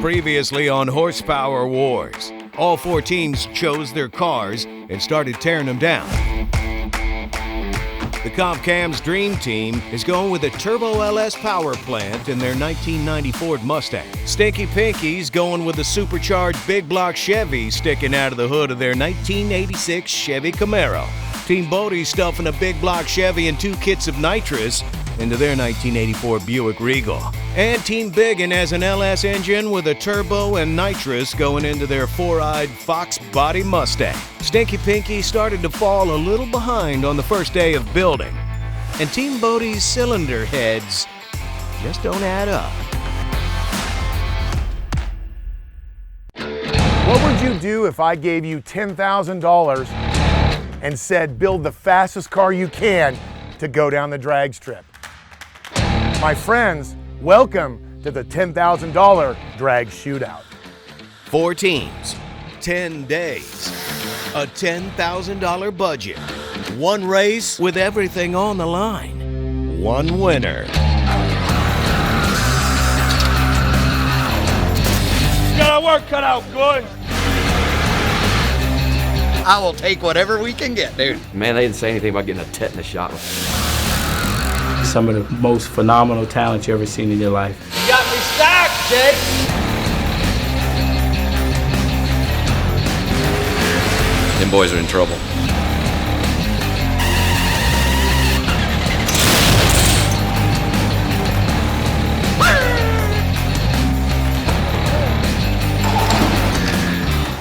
Previously on Horsepower Wars, all four teams chose their cars and started tearing them down. The Comp Cam's Dream Team is going with a Turbo LS power plant in their 1990 Ford Mustang. Stinky Pinky's going with a supercharged big block Chevy sticking out of the hood of their 1986 Chevy Camaro. Team Bodie's stuffing a big block Chevy and 2 kits of nitrous into their 1984 Buick Regal. And Team Biggin has an LS engine with a turbo and nitrous going into their 4-eyed Fox body Mustang. Stinky Pinky started to fall a little behind on the first day of building. And Team Bodie's cylinder heads just don't add up. What would you do if I gave you $10,000 and said build the fastest car you can to go down the drag strip? My friends, welcome to the $10,000 drag shootout. 4 teams, 10 days, a $10,000 budget, 1 race with everything on the line, 1 winner. Got our work cut out, good. I will take whatever we can get, dude. Man, they didn't say anything about getting a tetanus shot. Some of the most phenomenal talent you ever seen in your life. You got me stacked, Jake. Them boys are in trouble.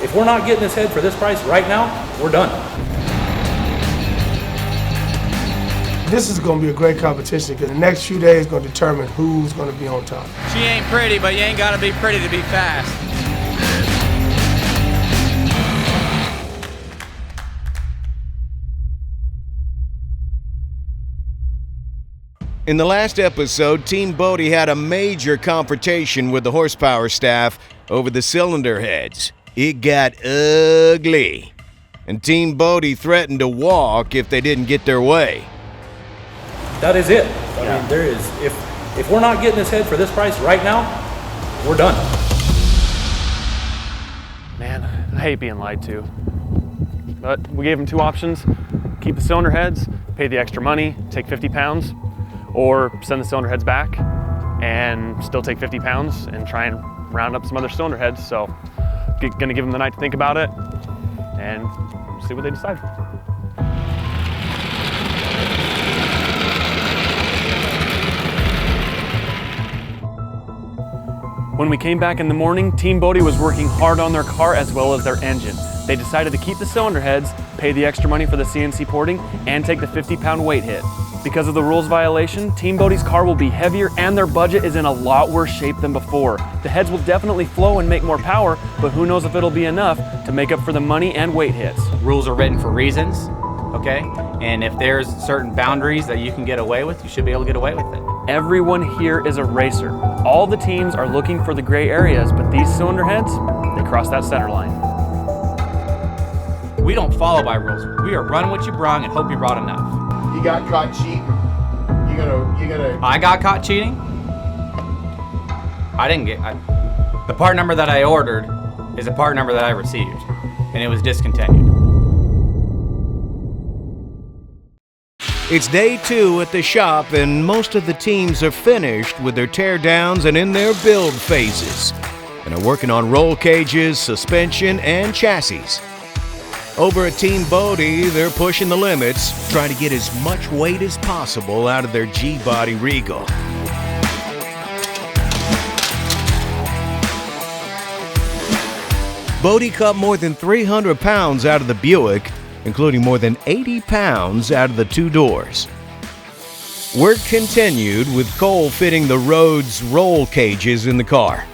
If we're not getting this head for this price right now, we're done. This is going to be a great competition because the next few days is going to determine who's going to be on top. She ain't pretty, but you ain't got to be pretty to be fast. In the last episode, Team Bodie had a major confrontation with the horsepower staff over the cylinder heads. It got ugly, and Team Bodie threatened to walk if they didn't get their way. That is it. I mean, there is, if we're not getting this head for this price right now, we're done. Man, I hate being lied to. But we gave them 2 options. Keep the cylinder heads, pay the extra money, take 50 pounds, or send the cylinder heads back and still take 50 pounds and try and round up some other cylinder heads. So, gonna give them the night to think about it and see what they decide. When we came back in the morning, Team Bodie was working hard on their car as well as their engine. They decided to keep the cylinder heads, pay the extra money for the CNC porting, and take the 50-pound weight hit. Because of the rules violation, Team Bodie's car will be heavier and their budget is in a lot worse shape than before. The heads will definitely flow and make more power, but who knows if it'll be enough to make up for the money and weight hits. Rules are written for reasons, okay? And if there's certain boundaries that you can get away with, you should be able to get away with it. Everyone here is a racer. All the teams are looking for the gray areas, but these cylinder heads, they cross that center line. We don't follow by rules. We are run what you brung and hope you brought enough. You got caught cheating. You gonna. I got caught cheating? I didn't get. The part number that I ordered is a part number that I received, and it was discontinued. It's day 2 at the shop, and most of the teams are finished with their teardowns and in their build phases, and are working on roll cages, suspension, and chassis. Over at Team Bodie, they're pushing the limits, trying to get as much weight as possible out of their G-body Regal. Bodie cut more than 300 pounds out of the Buick, including more than 80 pounds out of the 2 doors. Work continued with Cole fitting the Rhodes roll cages in the car,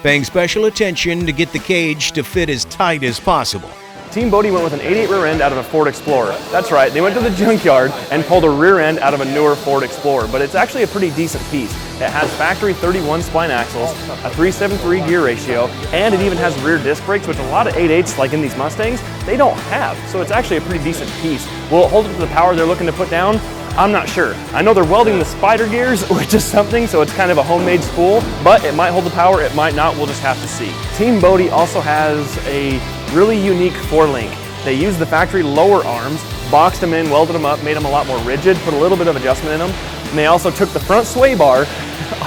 paying special attention to get the cage to fit as tight as possible. Team Bodie went with an 88 rear end out of a Ford Explorer. That's right, they went to the Junkyard and pulled a rear end out of a newer Ford Explorer, but it's actually a pretty decent piece. It has factory 31 spline axles, a 373 gear ratio, and it even has rear disc brakes, which a lot of 8.8s, like in these Mustangs, they don't have. So it's actually a pretty decent piece. Will it hold up to the power they're looking to put down? I'm not sure. I know they're welding the spider gears, which is something, so it's kind of a homemade spool, but it might hold the power, it might not, we'll just have to see. Team Bodie also has a really unique forelink. They used the factory lower arms, boxed them in, welded them up, made them a lot more rigid, put a little bit of adjustment in them, and they also took the front sway bar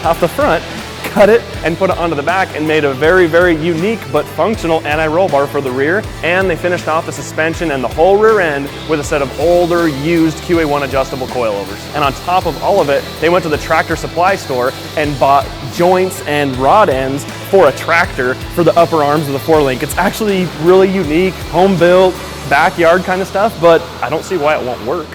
off the front, cut it, and put it onto the back and made a very, very unique but functional anti-roll bar for the rear. And they finished off the suspension and the whole rear end with a set of older, used QA1 adjustable coilovers. And on top of all of it, they went to the tractor supply store and bought joints and rod ends for a tractor for the upper arms of the forelink. It's actually really unique, home-built, backyard kind of stuff, but I don't see why it won't work.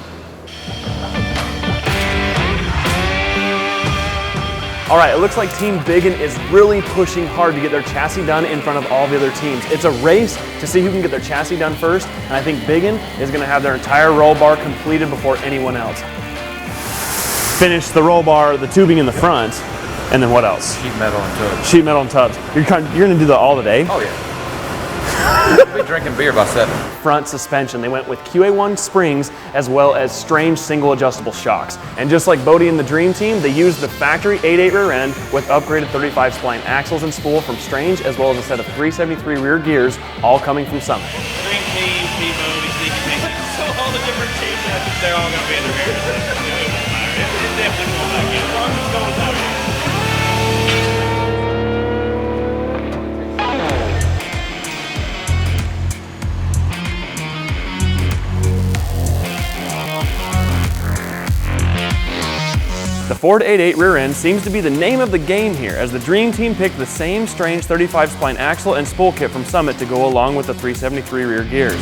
All right, it looks like Team Biggin is really pushing hard to get their chassis done in front of all the other teams. It's a race to see who can get their chassis done first, and I think Biggin is gonna have their entire roll bar completed before anyone else. Finish the roll bar, the tubing in the front, and then what else? Sheet metal and tubs. Sheet metal and tubs. You're gonna do that all today? Oh yeah. I'll be drinking beer by 7. Front suspension. They went with QA1 springs as well as Strange single adjustable shocks. And just like Bodie and the Dream Team, they used the factory 8/8 rear end with upgraded 35 spline axles and spool from Strange, as well as a set of 373 rear gears, all coming from Summit. Dream Team, Team Bodie, Sneaky Pinky. So all the different teams, I think they're all going to be in the rear. It's definitely going back in. As long as it's going that way. The Ford 8/8 rear end seems to be the name of the game here, as the Dream Team picked the same Strange 35 spline axle and spool kit from Summit to go along with the 373 rear gears.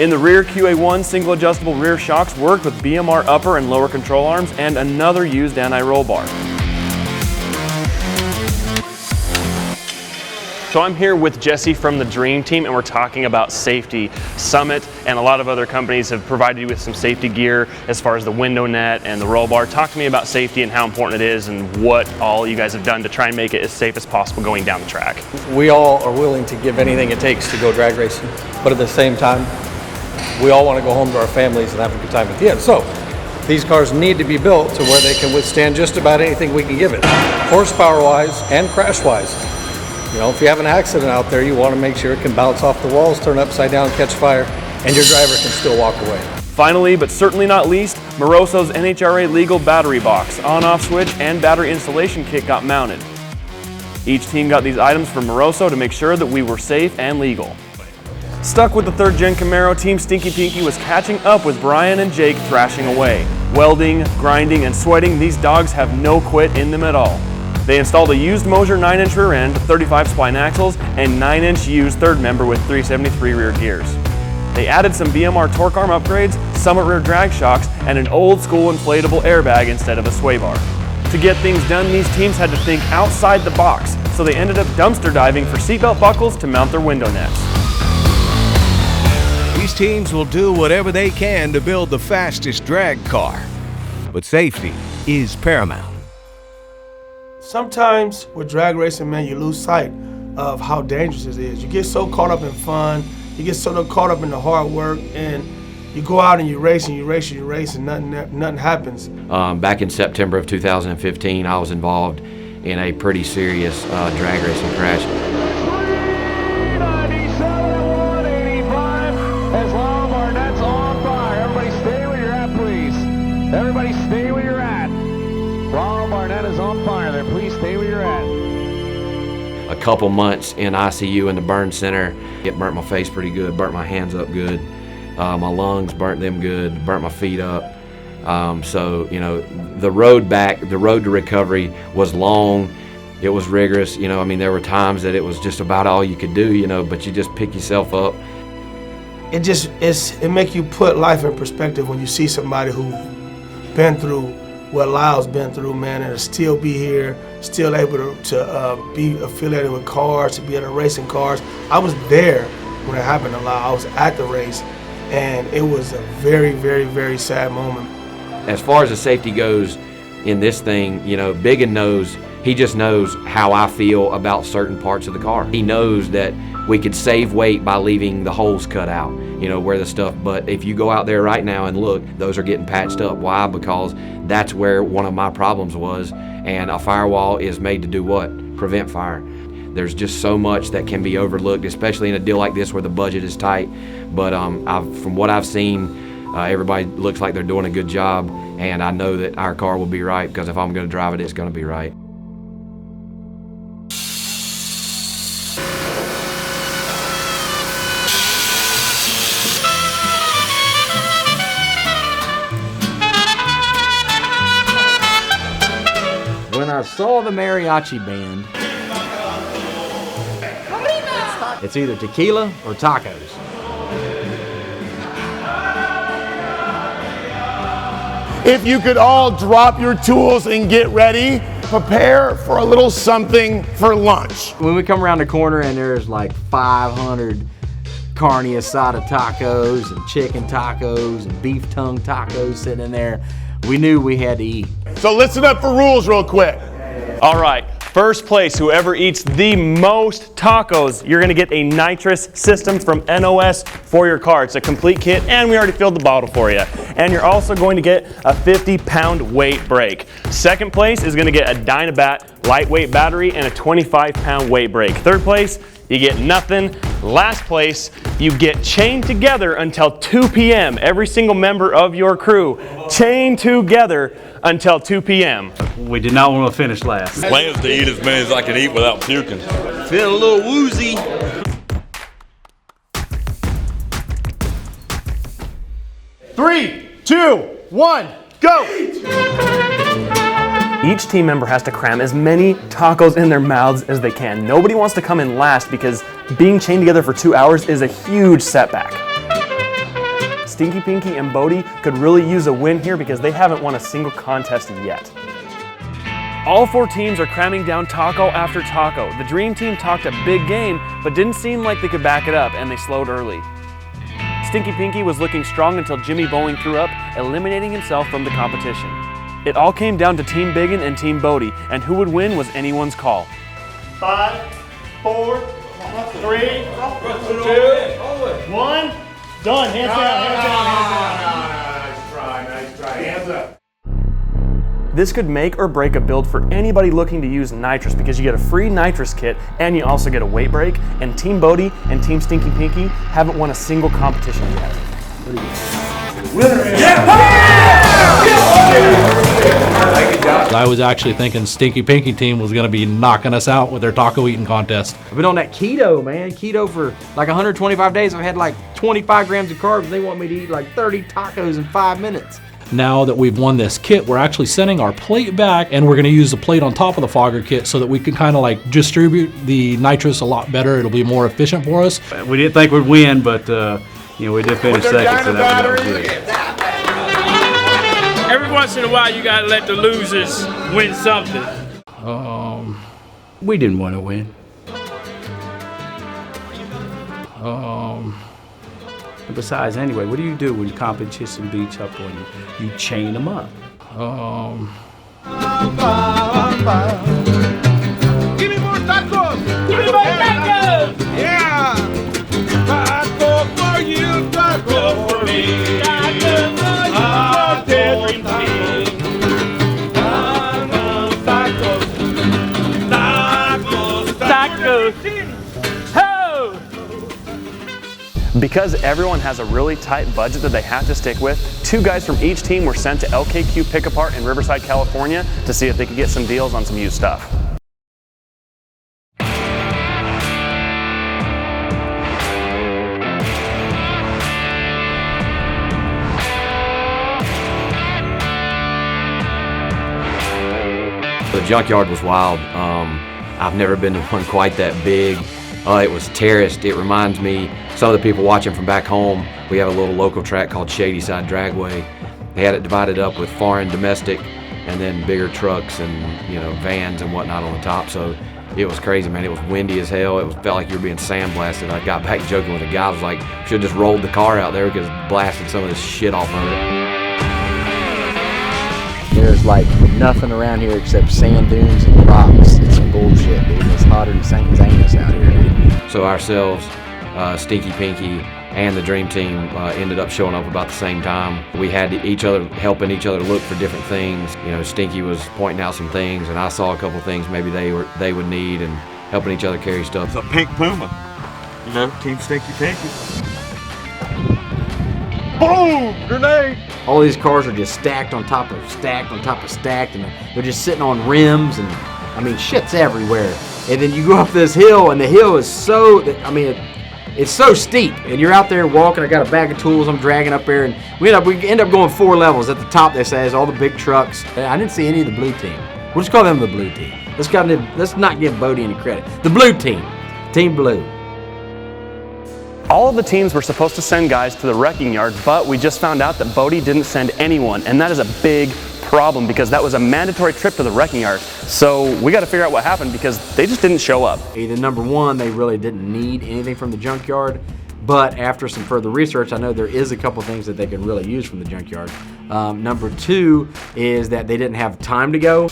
In the rear, QA1 single adjustable rear shocks worked with BMR upper and lower control arms and another used anti-roll bar. So I'm here with Jesse from the Dream Team, and we're talking about safety. Summit and a lot of other companies have provided you with some safety gear as far as the window net and the roll bar. Talk to me about safety and how important it is and what all you guys have done to try and make it as safe as possible going down the track. We all are willing to give anything it takes to go drag racing, but at the same time, we all want to go home to our families and have a good time at the end. So these cars need to be built to where they can withstand just about anything we can give it, horsepower-wise and crash-wise. You know, if you have an accident out there, you want to make sure it can bounce off the walls, turn upside down, catch fire, and your driver can still walk away. Finally, but certainly not least, Moroso's NHRA legal battery box, on-off switch, and battery installation kit got mounted. Each team got these items from Moroso to make sure that we were safe and legal. Stuck with the 3rd Gen Camaro, Team Stinky Pinky was catching up with Brian and Jake thrashing away. Welding, grinding, and sweating, these dogs have no quit in them at all. They installed a used Moser 9-inch rear end, 35 spline axles, and 9-inch used third member with 373 rear gears. They added some BMR torque arm upgrades, Summit rear drag shocks, and an old school inflatable airbag instead of a sway bar. To get things done, these teams had to think outside the box, so they ended up dumpster diving for seatbelt buckles to mount their window nets. These teams will do whatever they can to build the fastest drag car, but safety is paramount. Sometimes with drag racing, man, you lose sight of how dangerous it is. You get so caught up in fun, you get so caught up in the hard work, and you go out and you race and you race and you race and nothing happens. Back in September of 2015, I was involved in a pretty serious drag racing crash. 397-185, as long our net's on fire. Everybody stay where you're at, please. Everybody stay where you're at. Ron Barnett is on fire there. Please stay where you're at. A couple months in ICU in the burn center. It burnt my face pretty good, burnt my hands up good. My lungs burnt them good, burnt my feet up. So, you know, the road to recovery was long. It was rigorous. You know, I mean, there were times that it was just about all you could do, you know, but you just pick yourself up. It make you put life in perspective when you see somebody who's been through what Lyle's been through, man, and to still be here, still able to be affiliated with cars, to be able to race in cars. I was there when it happened to Lyle. I was at the race, and it was a very, very, very sad moment. As far as the safety goes in this thing, you know, Biggin knows He just knows how I feel about certain parts of the car. He knows that we could save weight by leaving the holes cut out, you know, where the stuff, but if you go out there right now and look, those are getting patched up. Why? Because that's where one of my problems was, and a firewall is made to do what? Prevent fire. There's just so much that can be overlooked, especially in a deal like this where the budget is tight. But from what I've seen, everybody looks like they're doing a good job, and I know that our car will be right, because if I'm going to drive it, it's going to be right. When I saw the mariachi band, it's either tequila or tacos. If you could all drop your tools and get ready, prepare for a little something for lunch. When we come around the corner and there's like 500 carne asada tacos and chicken tacos and beef tongue tacos sitting in there, we knew we had to eat. So listen up for rules real quick. All right, first place, whoever eats the most tacos, you're gonna get a nitrous system from NOS for your car. It's a complete kit, and we already filled the bottle for you. And you're also going to get a 50-pound weight brake. Second place is gonna get a Dynabat lightweight battery and a 25-pound weight brake. Third place, you get nothing. Last place, you get chained together until 2 p.m. Every single member of your crew chained together until 2 p.m. We did not want to finish last. Plans to eat as many as I can eat without puking. Feel a little woozy. Three, 2, 1, go! Each team member has to cram as many tacos in their mouths as they can. Nobody wants to come in last because being chained together for 2 hours is a huge setback. Stinky Pinky and Bodie could really use a win here because they haven't won a single contest yet. All 4 teams are cramming down taco after taco. The Dream Team talked a big game, but didn't seem like they could back it up, and they slowed early. Stinky Pinky was looking strong until Jimmy Bowling threw up, eliminating himself from the competition. It all came down to Team Biggin and Team Bodie, and who would win was anyone's call. 5, 4, 3, 2, 1. Done. Hands down, hands down. Nice try. Hands up. This could make or break a build for anybody looking to use nitrous because you get a free nitrous kit and you also get a weight brake, and Team Bodie and Team Stinky Pinky haven't won a single competition yet. Winner is... I was actually thinking Stinky Pinky team was going to be knocking us out with their taco eating contest. I've been on that keto, man. Keto for like 125 days. I've had like 25 grams of carbs. They want me to eat like 30 tacos in 5 minutes. Now that we've won this kit, we're actually sending our plate back, and we're going to use the plate on top of the fogger kit so that we can kind of like distribute the nitrous a lot better. It'll be more efficient for us. We didn't think we'd win, but you know, we did finish second, so that was good. Every once in a while, you gotta let the losers win something. We didn't want to win. Besides, anyway, what do you do when competition beats up on you? You chain them up. Give me more tacos! Give me more tacos! Yeah! Taco for you, taco for me. Taco for you, Dream Team. Tacos, tacos, tacos. Ho! Because everyone has a really tight budget that they have to stick with, 2 guys from each team were sent to LKQ Pick-A-Part in Riverside, California to see if they could get some deals on some used stuff. The Junkyard was wild. I've never been to one quite that big. It was terraced. It reminds me, some of the people watching from back home, we have a little local track called Shady Side Dragway. They had it divided up with foreign, domestic, and then bigger trucks and, you know, vans and whatnot on the top. So it was crazy, man. It was windy as hell. It felt like you were being sandblasted. I got back joking with a guy. I was like, should have just rolled the car out there because it blasted some of this shit off of it. There's like nothing around here except sand dunes and rocks. It's bullshit, dude. It's hotter than St. Anus out here, dude. So ourselves, Stinky Pinky, and the Dream Team ended up showing up about the same time. We had helping each other look for different things. You know, Stinky was pointing out some things, and I saw a couple things maybe they would need, and helping each other carry stuff. It's a pink Puma, you know, Team Stinky Pinky. Boom! Grenade! All these cars are just stacked on top of stacked on top of stacked, and they're just sitting on rims, and I mean, shit's everywhere. And then you go up this hill, and the hill is so, I mean, it's so steep, and you're out there walking. I got a bag of tools I'm dragging up there, and we end up going 4 levels. At the top, they say, is all the big trucks. I didn't see any of the blue team. We'll just call them the blue team. Let's not give Bodie any credit. The blue team, Team Blue. All of the teams were supposed to send guys to the wrecking yard, but we just found out that Bodie didn't send anyone, and that is a big problem because that was a mandatory trip to the wrecking yard. So we got to figure out what happened because they just didn't show up. Either number one, they really didn't need anything from the junkyard, but after some further research, I know there is a couple things that they could really use from the junkyard. Number two is that they didn't have time to go.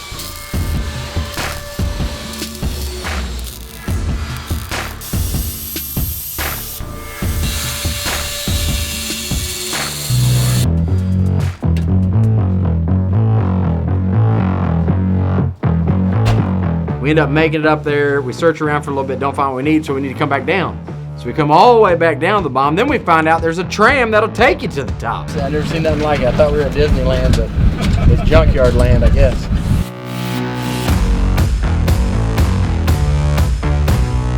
We end up making it up there. We search around for a little bit, don't find what we need, so we need to come back down. So we come all the way back down the bomb. Then we find out there's a tram that'll take you to the top. I've never seen nothing like it. I thought we were at Disneyland, but it's Junkyard land, I guess.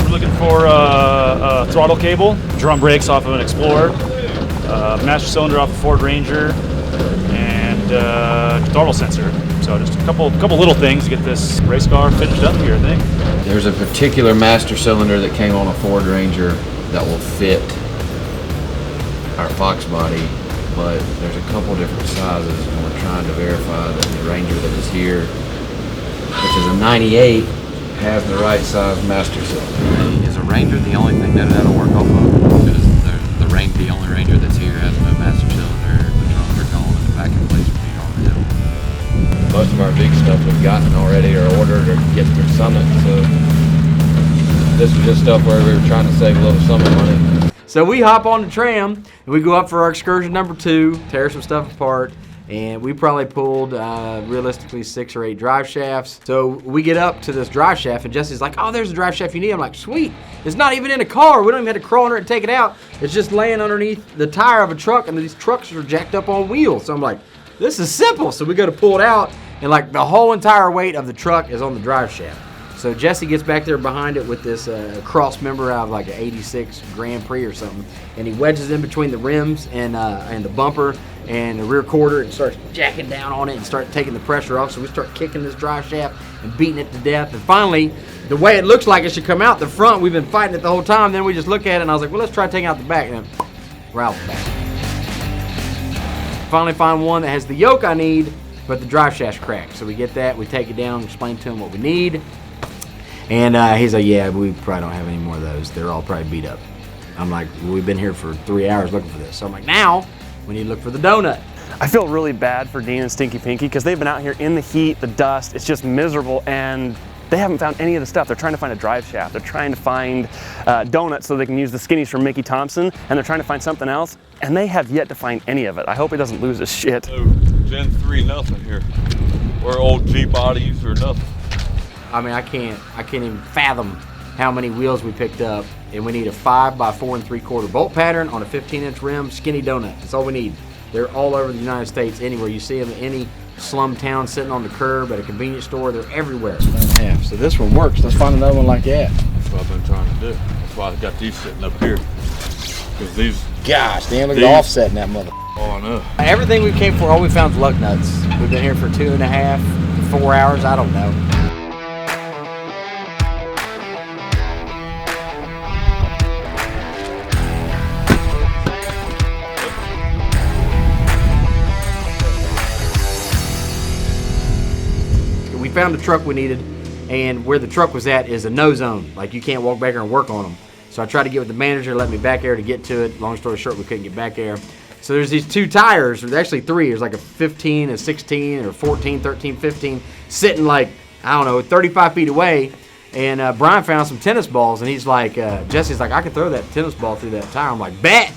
We're looking for a throttle cable, drum brakes off of an Explorer, master cylinder off a Ford Ranger, and throttle sensor. So just a couple little things to get this race car finished up here, I think. There's a particular master cylinder that came on a Ford Ranger that will fit our Fox body, but there's a couple different sizes, and we're trying to verify that the Ranger that is here, which is a 98, has the right size master cylinder. Is a Ranger the only thing that'll work off of? Because the only Ranger that's here has no master cylinder. The drums are gone and the back in place would be on the hill. Most of our big stuff we've gotten already or ordered or get through Summit, so this was just stuff where we were trying to save a little Summit money. So we hop on the tram and we go up for our excursion number 2, tear some stuff apart, and we probably pulled realistically 6 or 8 drive shafts. So we get up to this drive shaft and Jesse's like, oh, there's a drive shaft you need. I'm like, sweet. It's not even in a car. We don't even have to crawl under it and take it out. It's just laying underneath the tire of a truck, and these trucks are jacked up on wheels. So I'm like, this is simple. So we go to pull it out, and like the whole entire weight of the truck is on the drive shaft. So Jesse gets back there behind it with this cross member out of like an 86 Grand Prix or something, and he wedges in between the rims and the bumper and the rear quarter and starts jacking down on it and start taking the pressure off. So we start kicking this drive shaft and beating it to death. And finally, the way it looks like it should come out the front, we've been fighting it the whole time. Then we just look at it and I was like, well, let's try taking out the back. And then we're out the back. Finally find one that has the yoke I need, but the drive shaft's cracked. So we get that, we take it down, explain to him what we need. And he's like, yeah, we probably don't have any more of those. They're all probably beat up. I'm like, well, we've been here for 3 hours looking for this. So I'm like, now we need to look for the donut. I feel really bad for Dean and Stinky Pinky because they've been out here in the heat, the dust, it's just miserable, and they haven't found any of the stuff. They're trying to find a drive shaft. They're trying to find donuts so they can use the skinnies from Mickey Thompson, and they're trying to find something else, and they have yet to find any of it. I hope he doesn't lose his shit. No, Gen 3 nothing here. We're old G-bodies or nothing. I mean, I can't even fathom how many wheels we picked up, and we need a 5 by 4 3/4 bolt pattern on a 15-inch rim, skinny donut. That's all we need. They're all over the United States, anywhere. You see them in any slum town sitting on the curb at a convenience store. They're everywhere. 1.5. So this one works. Let's find another one like that. That's what I've been trying to do. That's why I got these sitting up here. Because these... Gosh, damn, look at the offset in that mother. Oh, I know. Everything we came for, all we found was lug nuts. We've been here for 2.5, 4 hours, I don't know. We found the truck we needed, and where the truck was at is a no zone. Like, you can't walk back there and work on them. So I tried to get with the manager, let me back there to get to it. Long story short, we couldn't get back there. So there's these 2 tires, there's actually 3. There's like a 15, a 16, or 14, 13, 15, sitting like, I don't know, 35 feet away. And Brian found some tennis balls, and he's like, Jesse's like, I could throw that tennis ball through that tire. I'm like, bet.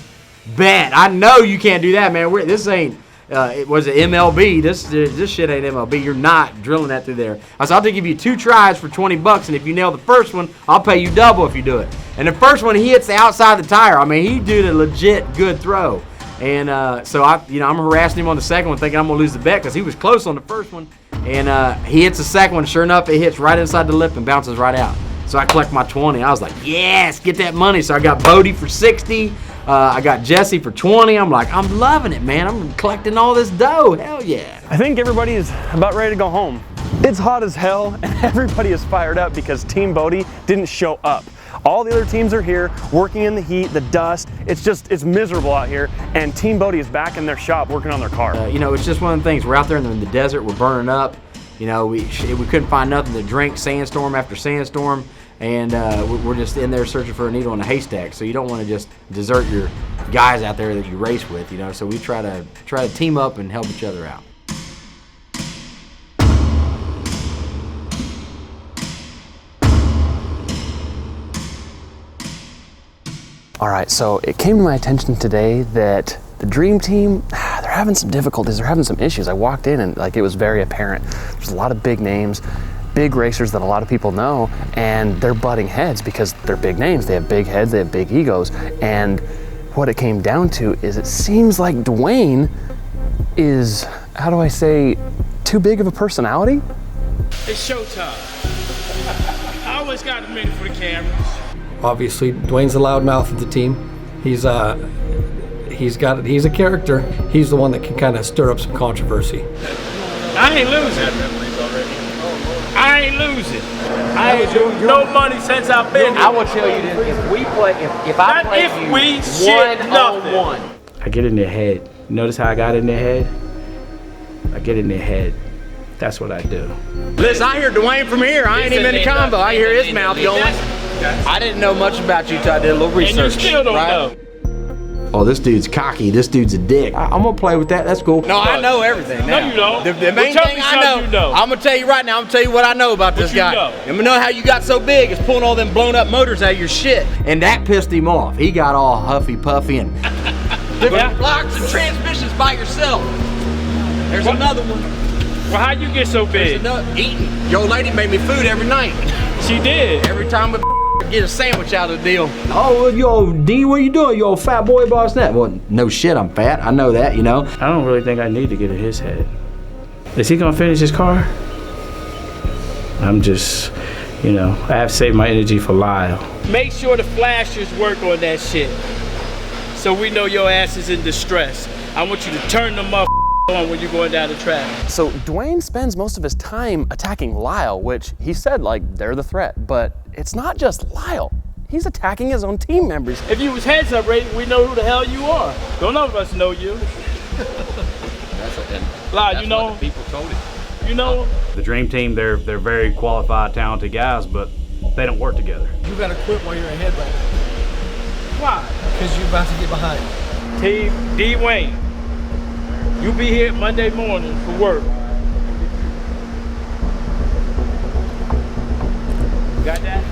I know you can't do that, man. This ain't, it was an MLB. This shit ain't MLB. You're not drilling that through there. I said, I'll give you 2 tries for $20, and if you nail the first one, I'll pay you double if you do it. And the first one, he hits the outside of the tire. I mean, he did a legit good throw. And so I'm harassing him on the second one, thinking I'm gonna lose the bet because he was close on the first one. And he hits the second one. Sure enough, it hits right inside the lip and bounces right out. So I collect my 20. I was like, yes, get that money. So I got Bodie for 60. I got Jesse for 20. I'm like, I'm loving it, man. I'm collecting all this dough. Hell yeah. I think everybody is about ready to go home. It's hot as hell, and everybody is fired up because Team Bodie didn't show up. All the other teams are here working in the heat, the dust. It's miserable out here, and Team Bodie is back in their shop working on their car. It's just one of the things. We're out there in the desert. We're burning up. We couldn't find nothing to drink, sandstorm after sandstorm, and we're just in there searching for a needle in a haystack. So you don't want to just desert your guys out there that you race with, So we try to team up and help each other out. All right, so it came to my attention today that the Dream Team, they're having some difficulties, they're having some issues. I walked in and it was very apparent. There's a lot of big names, big racers that a lot of people know, and they're butting heads because they're big names. They have big heads, they have big egos, and what it came down to is it seems like Dwayne is, how do I say, too big of a personality? It's showtime. I always got a minute for the cameras. Obviously, Dwayne's the loudmouth of the team. He's a character. He's the one that can kind of stir up some controversy. I ain't losing. I ain't losing no money since I've been here. I will tell you this: if we play, if I play you one-on-one, I get in their head. Notice how I got in their head? I get in their head. That's what I do. Listen, I hear Dwayne from here. I ain't even in the combo. I hear his mouth going. I didn't know much about you till I did a little research. And you still don't know. Oh, this dude's cocky. This dude's a dick. I'm gonna play with that. That's cool. No, I know everything now. No, you don't. The main thing I know, I'm gonna tell you right now. I'm gonna tell you what I know about this guy. I'm gonna know how you got so big. It's pulling all them blown up motors out of your shit. And that pissed him off. He got all huffy puffy and different blocks and transmissions by yourself. There's another one. Well, how'd you get so big? Eating. Your lady made me food every night. She did. Every time we get a sandwich out of the deal. Oh, yo, D, what you doing? You old fat boy boss that? Well, no shit, I'm fat. I know that, I don't really think I need to get in his head. Is he gonna finish his car? I'm just, I have saved my energy for Lyle. Make sure the flashers work on that shit, so we know your ass is in distress. I want you to turn them up on when you're going down the track. So Dwayne spends most of his time attacking Lyle, which he said they're the threat, but it's not just Lyle. He's attacking his own team members. If you was heads up racing, we know who the hell you are. Don't none of us know you. Lyle, What the people told him. The Dream Team, they're very qualified, talented guys, but they don't work together. You gotta quit while you're ahead right now. Why? Because you're about to get behind. Team D-Wayne, you be here Monday morning for work. Got that?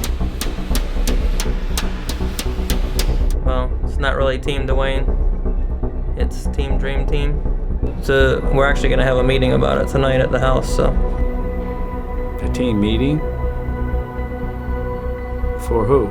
Well, it's not really Team Dwayne. It's Team Dream Team. So we're actually gonna have a meeting about it tonight at the house, so. A team meeting? For who?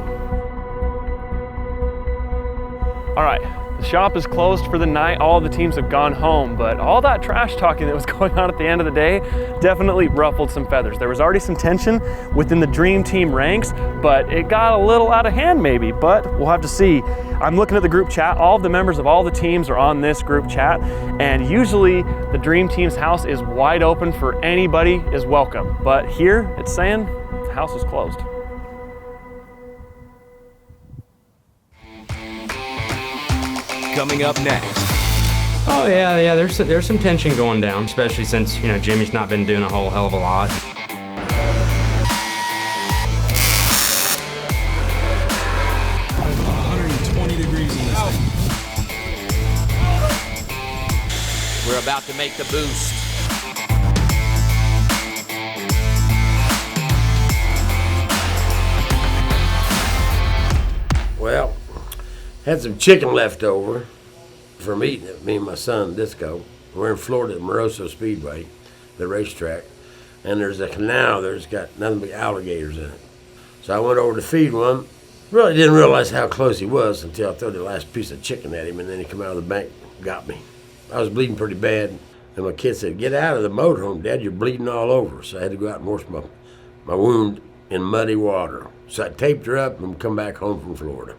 All right, the shop is closed for the night. All the teams have gone home, but all that trash talking that was going on at the end of the day definitely ruffled some feathers. There was already some tension within the Dream Team ranks, but it got a little out of hand maybe, but we'll have to see. I'm looking at the group chat. All of the members of all the teams are on this group chat, and usually the Dream Team's house is wide open for anybody is welcome. But here it's saying the house is closed. Coming up next. Oh yeah, there's some tension going down, especially since Jimmy's not been doing a whole hell of a lot. We're about to make the boost. Well, had some chicken left over from eating it, me and my son, Disco. We're in Florida at Moroso Speedway, the racetrack, and there's a canal there's got nothing but alligators in it. So I went over to feed one. Really didn't realize how close he was until I threw the last piece of chicken at him, and then he come out of the bank and got me. I was bleeding pretty bad, and my kid said, "Get out of the motorhome, Dad, you're bleeding all over." So I had to go out and wash my wound in muddy water. So I taped her up and come back home from Florida.